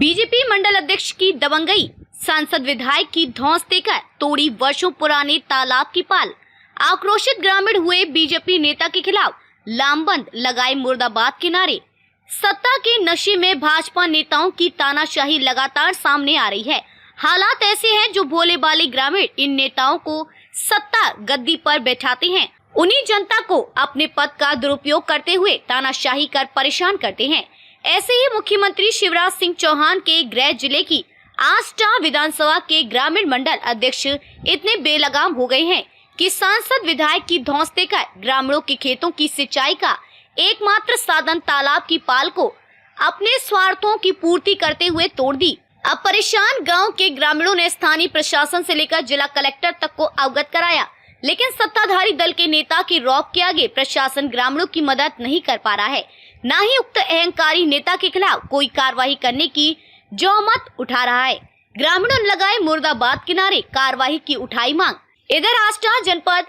BJP मंडल अध्यक्ष की दबंगई, सांसद विधायक की धौंस देकर तोड़ी वर्षों पुराने तालाब की पाल। आक्रोशित ग्रामीण हुए बीजेपी नेता के खिलाफ लामबंद लगाए मुर्दाबाद के नारे। सत्ता के नशे में भाजपा नेताओं की तानाशाही लगातार सामने आ रही है। हालात ऐसे हैं जो भोले भाले ग्रामीण इन नेताओं को सत्ता गद्दी पर बैठाते हैं, उन्हीं जनता को अपने पद का दुरुपयोग करते हुए तानाशाही कर परेशान करते हैं। ऐसे ही मुख्यमंत्री शिवराज सिंह चौहान के गृह जिले की आष्टा विधानसभा के ग्रामीण मंडल अध्यक्ष इतने बेलगाम हो गए हैं कि सांसद विधायक की धौंस देकर ग्रामीणों के खेतों की सिंचाई का एकमात्र साधन तालाब की पाल को अपने स्वार्थों की पूर्ति करते हुए तोड़ दी। अब परेशान गांव के ग्रामीणों ने स्थानीय प्रशासन से लेकर जिला कलेक्टर तक को अवगत कराया, लेकिन सत्ताधारी दल के नेता के रौब के आगे प्रशासन ग्रामीणों की मदद नहीं कर पा रहा है। न ही उक्त अहंकारी नेता के खिलाफ कोई कार्रवाई करने की जौमत उठा रहा है। ग्रामीणों ने लगाए मुर्दाबाद किनारे, कार्रवाई की उठाई मांग। इधर आष्टा जनपद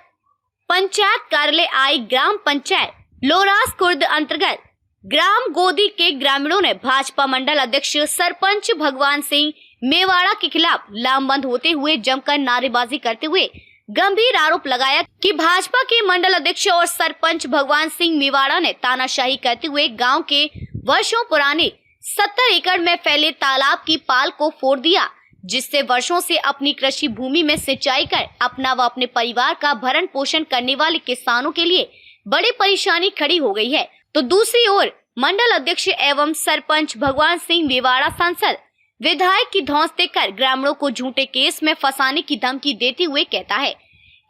पंचायत कार्यालय आई ग्राम पंचायत लोरास खुर्द अंतर्गत ग्राम गोदी के ग्रामीणों ने भाजपा मंडल अध्यक्ष सरपंच भगवान सिंह मेवाड़ा के खिलाफ लामबंद होते हुए जमकर नारेबाजी करते हुए गंभीर आरोप लगाया कि भाजपा के मंडल अध्यक्ष और सरपंच भगवान सिंह मेवाड़ा ने तानाशाही करते हुए गांव के वर्षों पुराने 70 एकड़ में फैले तालाब की पाल को फोड़ दिया, जिससे वर्षों से अपनी कृषि भूमि में सिंचाई कर अपना व अपने परिवार का भरण पोषण करने वाले किसानों के लिए बड़ी परेशानी खड़ी हो गई है। तो दूसरी ओर मंडल अध्यक्ष एवं सरपंच भगवान सिंह मेवाड़ा सांसद विधायक की धौंस देकर ग्रामीणों को झूठे केस में फंसाने की धमकी देते हुए कहता है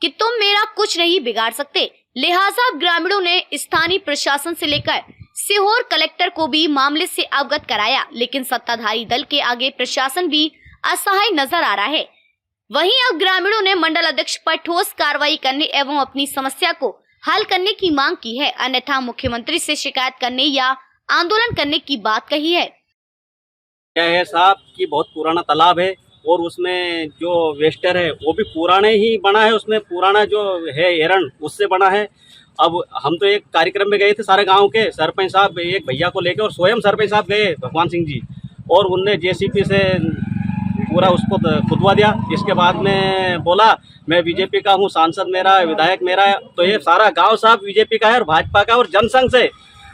कि तुम मेरा कुछ नहीं बिगाड़ सकते। लिहाजा ग्रामीणों ने स्थानीय प्रशासन से लेकर सीहोर कलेक्टर को भी मामले से अवगत कराया, लेकिन सत्ताधारी दल के आगे प्रशासन भी असहाय नजर आ रहा है। वहीं अब ग्रामीणों ने मंडल अध्यक्ष पर ठोस कार्रवाई करने एवं अपनी समस्या को हल करने की मांग की है, अन्यथा मुख्यमंत्री से शिकायत करने या आंदोलन करने की बात कही है। क्या है साहब कि बहुत पुराना तालाब है और उसमें जो वेस्टर है वो भी पुराने ही बना है, उसमें पुराना जो है एरन उससे बना है। अब हम तो एक कार्यक्रम में गए थे, सारे गांव के सरपंच साहब एक भैया को लेकर और स्वयं सरपंच साहब गए भगवान सिंह जी, और उनने जेसीबी से पूरा उसको खुदवा दिया। इसके बाद में बोला मैं बीजेपी का हूँ, सांसद मेरा है, विधायक मेरा है। तो ये सारा गांव साहब बीजेपी का है और भाजपा का और जनसंघ से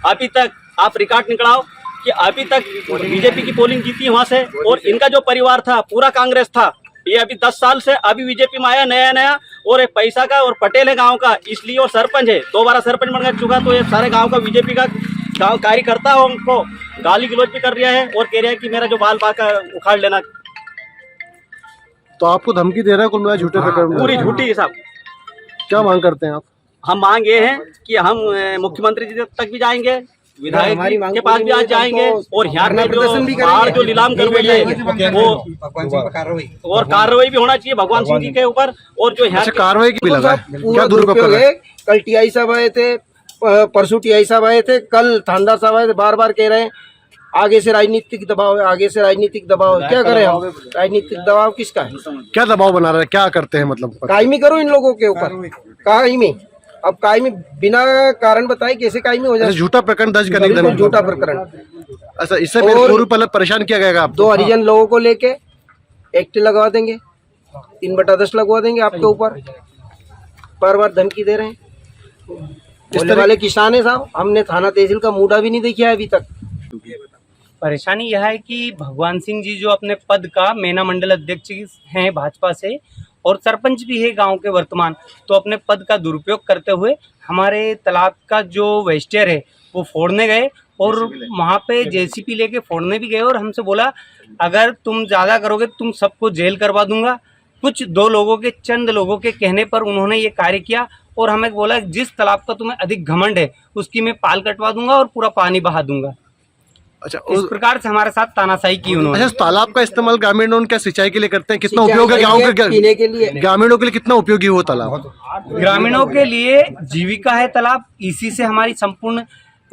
अभी तक आप रिकॉर्ड निकलाओ कि अभी तक बीजेपी की पोलिंग जीती है वहाँ से, और इनका जो परिवार था पूरा कांग्रेस था। ये अभी 10 साल से अभी बीजेपी में आया नया और एक पैसा का और पटेल है गांव का, इसलिए और सरपंच है, 2 बार सरपंच बन चुका। तो ये सारे गांव का बीजेपी का गांव कार्यकर्ता है, उनको गाली गलौज भी कर रहा है और कह रहा है कि मेरा जो बाल बाका उखाड़ लेना। तो आपको धमकी दे रहा है कुल मिला झूठे प्रकरण? पूरी झूठी है साहब। क्या मांग करते हैं आप? हम मांग ये है कि हम मुख्यमंत्री जी तक भी जाएंगे, विधायक के पास भी आज जाएंगे, और यहाँ पे जो नीलाम करवाई है वो और कार्रवाई भी होना चाहिए भगवान सिंह जी के ऊपर। और जो यहाँ कार्रवाई की भी लगा है, क्या दुरुपयोग है? कल टीआई साहब आए थे, परसों टीआई साहब आए थे, कल थानेदार साहब आए थे, बार बार कह रहे हैं आगे से राजनीतिक दबाव है, आगे से राजनीतिक दबाव है। क्या करें हम? राजनीतिक दबाव किसका है? क्या दबाव बना रहे हैं, क्या करते हैं? मतलब कायमी करो इन लोगों के ऊपर, कायमी। अब कायमी बिना कारण बताए कैसे कायमी हो जाए? झूठा प्रकरण दर्ज करने के लिए झूठा प्रकरण। अच्छा, इससे पूर्व पहले परेशान किया गया आप? 2 हरिजन लोगों को लेके एक्ट लगवा देंगे, 3/10 लगवा देंगे आपके ऊपर। बार धमकी दे रहे हैं। इस वाले किसान है साहब, हमने थाना तहसील का मूडा भी नहीं देखा है अभी तक। परेशानी यह है कि भगवान सिंह जी जो अपने पद का मेना मंडल अध्यक्ष हैं भाजपा से और सरपंच भी है गांव के वर्तमान, तो अपने पद का दुरुपयोग करते हुए हमारे तालाब का जो वेस्टर है वो फोड़ने गए, और वहाँ पे जेसीबी लेके फोड़ने भी गए, और हमसे बोला अगर तुम ज़्यादा करोगे तुम सबको जेल करवा दूंगा। कुछ 2 लोगों के, चंद लोगों के कहने पर उन्होंने ये कार्य किया, और हमें बोला जिस तालाब का तुम्हें अधिक घमंड है उसकी मैं पाल कटवा दूंगा और पूरा पानी बहा दूंगा। अच्छा, इस प्रकार से हमारे साथ तानाशाही की उन्होंने। अच्छा, तालाब का इस्तेमाल ग्रामीणों क्या सिंचाई के लिए करते हैं? कितना उपयोग है गाँव के पीने के लिए? ग्रामीणों के लिए कितना उपयोगी हो तालाब? ग्रामीणों के लिए जीविका है तालाब, इसी से हमारी संपूर्ण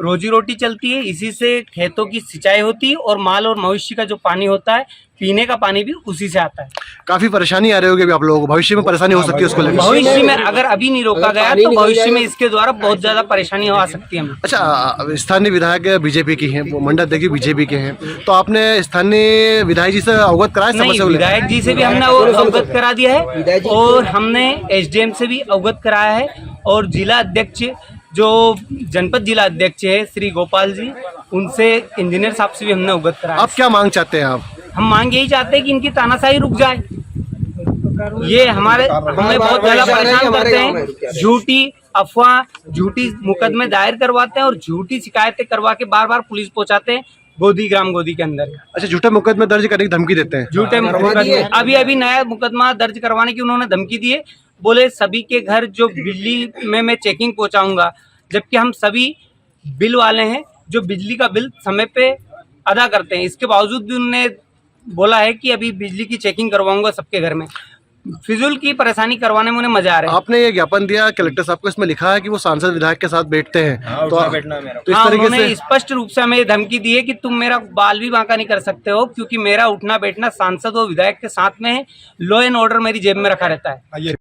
रोजी रोटी चलती है, इसी से खेतों की सिंचाई होती है और माल और मवेशी का जो पानी होता है, पीने का पानी भी उसी से आता है। काफी परेशानी आ रही होगी अभी आप लोगों को, भविष्य में परेशानी हो सकती है उसको लेकर। भविष्य में अगर अभी नहीं रोका अगर गया पानी तो निकल भविष्य में जाएगा- इसके द्वारा बहुत ज्यादा परेशानी आ सकती है हमें। अच्छा, स्थानीय विधायक बीजेपी की हैं, वो मंडल अध्यक्ष बीजेपी के हैं, तो आपने स्थानीय विधायक जी से अवगत कराया नहीं, समस्या को लेकर? विधायक जी से भी हमने वो अवगत करा दिया विधायक है जी- और हमने एसडीएम से भी अवगत कराया है और जिला अध्यक्ष जो जनपद जिला अध्यक्ष है श्री गोपाल जी, उनसे इंजीनियर साहब से भी हमने अवगत कराया आप क्या मांग चाहते हैं आप? हम मांग यही चाहते हैं कि इनकी तानाशाही रुक जाए। ये हमें बहुत ज्यादा परेशान करते हैं, झूठी अफवाह, झूठी मुकदमे दायर करवाते हैं और झूठी शिकायतें करवा के बार बार पुलिस पहुंचाते हैं गोदी ग्राम गोदी के अंदर। अच्छा, झूठे मुकदमे दर्ज करने की धमकी देते हैं? झूठे मुकदमे अभी नया मुकदमा दर्ज करवाने की उन्होंने धमकी दी है। बोले सभी के घर जो बिजली में मैं चेकिंग पहुंचाऊंगा, जबकि हम सभी बिल वाले हैं जो बिजली का बिल समय पे अदा करते हैं। इसके बावजूद भी उन्होंने बोला है कि अभी बिजली की चेकिंग करवाऊंगा सबके घर में। फिजूल की परेशानी करवाने में उन्हें मजा आ रहा है। आपने ये ज्ञापन दिया कलेक्टर साहब को, इसमें लिखा है कि वो सांसद विधायक के साथ बैठते हैं, तो इस हाँ, तरीके उन्होंने से स्पष्ट रूप से हमें ये धमकी दी है कि तुम मेरा बाल भी बांका नहीं कर सकते हो, क्योंकि मेरा उठना बैठना सांसद और विधायक के साथ में है। लॉ एंड ऑर्डर मेरी जेब में रखा रहता है।